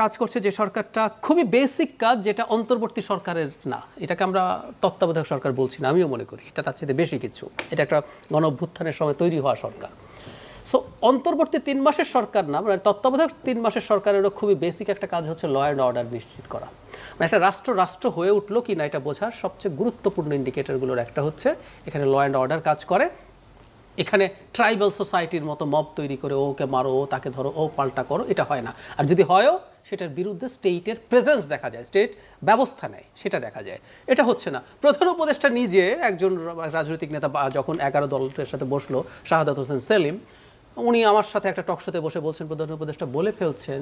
কাজ করছে যে সরকারটা খুবই বেসিক কাজ, যেটা অন্তর্বর্তী সরকারের না। এটাকে আমরা তত্ত্বাবধায়ক সরকার বলছি না, আমিও মনে করি এটা তার চেয়ে বেশি কিছু। এটা একটা গণঅভ্যুত্থানের সময় তৈরি হওয়া সরকার। সো অন্তর্বর্তী 3 মাসের সরকার না, মানে তত্ত্বাবধায়ক 3 মাসের সরকারেরও খুবই বেসিক একটা কাজ হচ্ছে ল অ্যান্ড অর্ডার নিশ্চিত করা। মানে একটা রাষ্ট্র হয়ে উঠলো কি না এটা বোঝার সবচেয়ে গুরুত্বপূর্ণ ইন্ডিকেটরগুলোর একটা হচ্ছে এখানে ল অ্যান্ড অর্ডার কাজ করে। এখানে ট্রাইবাল সোসাইটির মতো মব তৈরি করে ওকে মারো, ও তাকে ধরো, ও পাল্টা করো, এটা হয় না। আর যদি হয়ও সেটার বিরুদ্ধে স্টেটের প্রেজেন্স দেখা যায়, স্টেট ব্যবস্থা নেয়, সেটা দেখা যায়। এটা হচ্ছে না। প্রধান উপদেষ্টা নিজে একজন রাজনৈতিক নেতা যখন 11 দলের সাথে বসলো, শাহাদাত হোসেন সেলিম, উনি আমার সাথে একটা টকশোতে বসে বলছেন, প্রধান উপদেষ্টা বলে ফেলছেন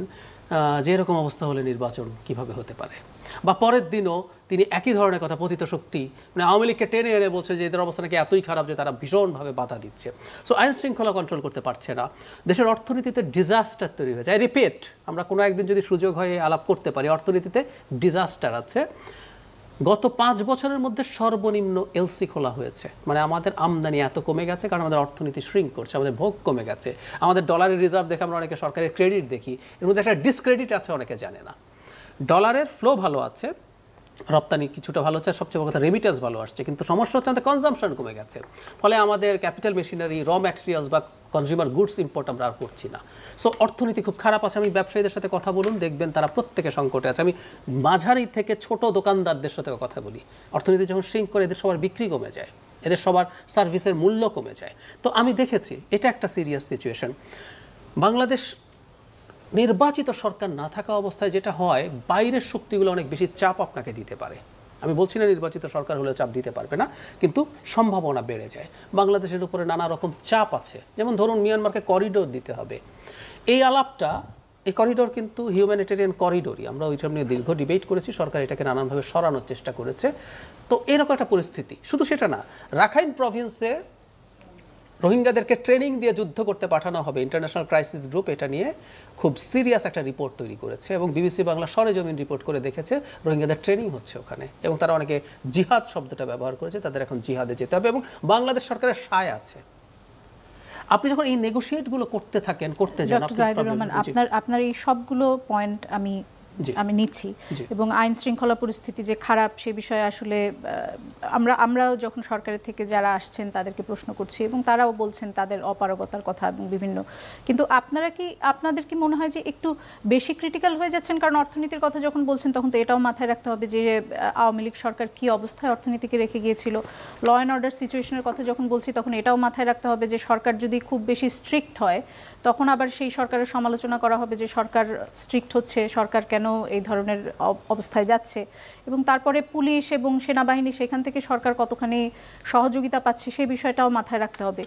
যে এরকম অবস্থা হলে নির্বাচন কিভাবে হতে পারে। বা পরের দিনও তিনি একই ধরনের কথা, পতিত শক্তি মানে আওয়ামী লীগকে টেনে এনে বলছে যে এদের অবস্থা নাকি এতই খারাপ যে তারা ভীষণভাবে বাধা দিচ্ছে। সো আইন শৃঙ্খলা কন্ট্রোল করতে পারছে না, দেশের অর্থনীতিতে ডিজাস্টার তৈরি হয়েছে। আই রিপিট, আমরা কোনো একদিন যদি সুযোগ হয় আলাপ করতে পারি, অর্থনীতিতে ডিজাস্টার আছে। গত 5 বছরের মধ্যে সর্বনিম্ন এলসি খোলা হয়েছে। মানে আমাদের আমদানি এত কমে গেছে কারণ আমাদের অর্থনীতি শ্রিঙ্ক করছে, আমাদের ভোগ কমে গেছে, আমাদের ডলারের রিজার্ভ দেখে আমরা অনেকে সরকারের ক্রেডিট দেখি, এর মধ্যে একটা ডিসক্রেডিট আছে, অনেকে জানে না। ডলারের ফ্লো ভালো আছে, রপ্তানি কিছুটা ভালো হচ্ছে, সবচেয়ে বড় কথা রেমিটেন্স ভালো আসছে, কিন্তু সমস্যা হচ্ছে আমাদের কনজাম্পশন কমে গেছে। ফলে আমাদের ক্যাপিটাল মেশিনারি, র ম্যাটেরিয়ালস বা কনজিউমার গুডস ইম্পোর্ট আমরা আর করছি না। সো অর্থনীতি খুব খারাপ আছে। আমি ব্যবসায়ীদের সাথে কথা বলুন, দেখবেন তারা প্রত্যেকে সংকটে আছে। আমি মাঝারি থেকে ছোট দোকানদারদের সাথে কথা বলি, অর্থনীতি যখন শ্রিঙ্ক করে এদের সবার বিক্রি কমে যায়, এদের সবার সার্ভিসের মূল্য কমে যায়। তো আমি দেখেছি এটা একটা সিরিয়াস সিচুয়েশন। বাংলাদেশ নির্বাচিত সরকার না থাকা অবস্থায় যেটা হয়, বাইরের শক্তিগুলো অনেক বেশি চাপ আপনাকে দিতে পারে। আমি বলছি না নির্বাচিত সরকার হলে চাপ দিতে পারবে না, কিন্তু সম্ভাবনা বেড়ে যায়। বাংলাদেশের উপরে নানা রকম চাপ আছে, যেমন ধরুন মিয়ানমারকে করিডোর দিতে হবে। এই আলাপটা, এই করিডোর কিন্তু হিউম্যানিটেরিয়ান করিডোরই। আমরা ওইটা নিয়ে দীর্ঘ ডিবেট করেছি, সরকার এটাকে নানানভাবে সরানোর চেষ্টা করেছে। তো এরকম একটা পরিস্থিতি। শুধু সেটা না, রাখাইন প্রভিন্সে রোহিঙ্গাদেরকে ট্রেনিং দিয়ে যুদ্ধ করতে পাঠানো হবে। ইন্টারন্যাশনাল ক্রাইসিস গ্রুপ এটা নিয়ে খুব সিরিয়াস একটা রিপোর্ট তৈরি করেছে এবং বিবিসি বাংলা সরেজমিন রিপোর্ট করে দেখেছে রোহিঙ্গাদের ট্রেনিং হচ্ছে ওখানে, এবং তারা অনেকে জিহাদ শব্দটা ব্যবহার করেছে, তাদের এখন জিহাদে যেতে হবে এবং বাংলাদেশ সরকারের সায় আছে। আপনি যখন এই নেগোশিয়েটগুলো করতে থাকেন, করতে যান, আপনার এই সবগুলো পয়েন্ট আমি নিচ্ছি, এবং আইন শৃঙ্খলা পরিস্থিতি যে খারাপ সে বিষয়ে আসলে আমরাও যখন সরকারের থেকে যারা আসছেন তাদেরকে প্রশ্ন করছি এবং তারাও বলছেন তাদের অপারগতার কথা এবং বিভিন্ন। কিন্তু আপনাদের কি মনে হয় যে একটু বেশি ক্রিটিক্যাল হয়ে যাচ্ছেন? কারণ অর্থনীতির কথা যখন বলছেন তখন তো এটাও মাথায় রাখতে হবে যে আওয়ামী লীগ সরকার কি অবস্থায় অর্থনীতিকে রেখে গিয়েছিল। ল অ্যান্ড অর্ডার সিচুয়েশনের কথা যখন বলছি তখন এটাও মাথায় রাখতে হবে যে সরকার যদি খুব বেশি স্ট্রিক্ট হয় তখন আবার সেই সরকারের সমালোচনা করা হবে যে সরকার স্ট্রিক্ট হচ্ছে, সরকার কেন এই ধরনের অবস্থায় যাচ্ছে। এবং তারপরে পুলিশ এবং সেনাবাহিনী সেখান থেকে সরকার কতখানি সহযোগিতা পাচ্ছে সেই বিষয়টাও মাথায় রাখতে হবে।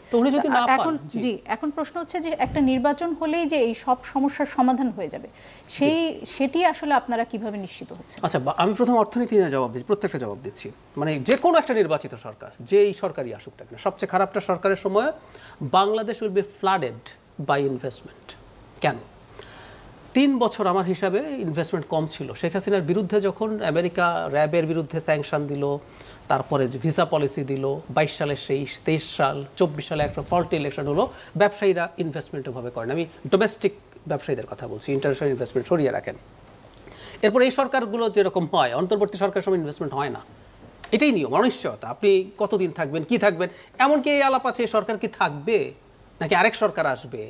এখন প্রশ্ন হচ্ছে যে একটা নির্বাচন হলেই যে এই সব সমস্যার সমাধান হয়ে যাবে, সেটি আসলে আপনারা কিভাবে নিশ্চিত হচ্ছেন? আচ্ছা, আমি প্রথম অর্থনীতি নিয়ে জবাব দিচ্ছি, প্রত্যেকটা জবাব দিচ্ছি। মানে যে কোনো একটা নির্বাচিত সরকার, যেই সরকারই আসুক না কেন, সবচেয়ে খারাপটা সরকারের সময় Bangladesh will be flooded by investment. কেন? 3 বছর আমার হিসাবে ইনভেস্টমেন্ট কম ছিল। শেখ হাসিনার বিরুদ্ধে যখন আমেরিকা র্যাবের বিরুদ্ধে স্যাংশন দিল, তারপরে ভিসা পলিসি দিল, 22 সালে 23 সাল, 24 সালে একটা ফল্ট ইলেকশন হলো, ব্যবসায়ীরা ইনভেস্টমেন্ট ওভাবে করেন। আমি ডোমেস্টিক ব্যবসায়ীদের কথা বলছি, ইন্টারন্যাশনাল ইনভেস্টমেন্ট সরিয়ে রাখেন। এরপর এই সরকারগুলো যেরকম হয়, অন্তর্বর্তী সরকারের সময় ইনভেস্টমেন্ট হয় না, এটাই নিয়ম, অনিশ্চয়তা। আপনি কতদিন থাকবেন, কি থাকবেন, এমনকি এই আলাপ আছে সরকার কি থাকবে নাকি আরেক সরকার আসবে,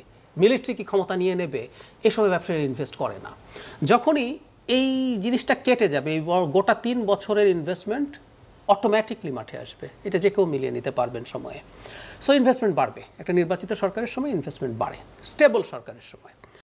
মিলিটারি কি ক্ষমতা নিয়ে নেবে, এসবে ব্যবসায়ীরা ইনভেস্ট করে না। যখনই এই জিনিসটা কেটে যাবে, এই গোটা 3 বছরের ইনভেস্টমেন্ট অটোমেটিকলি মাঠে আসবে, এটা যে কেউ মিলিয়ে নিতে পারবেন সময়ে। সো ইনভেস্টমেন্ট বাড়বে, একটা নির্বাচিত সরকারের সময় ইনভেস্টমেন্ট বাড়ে, স্টেবল সরকারের সময়।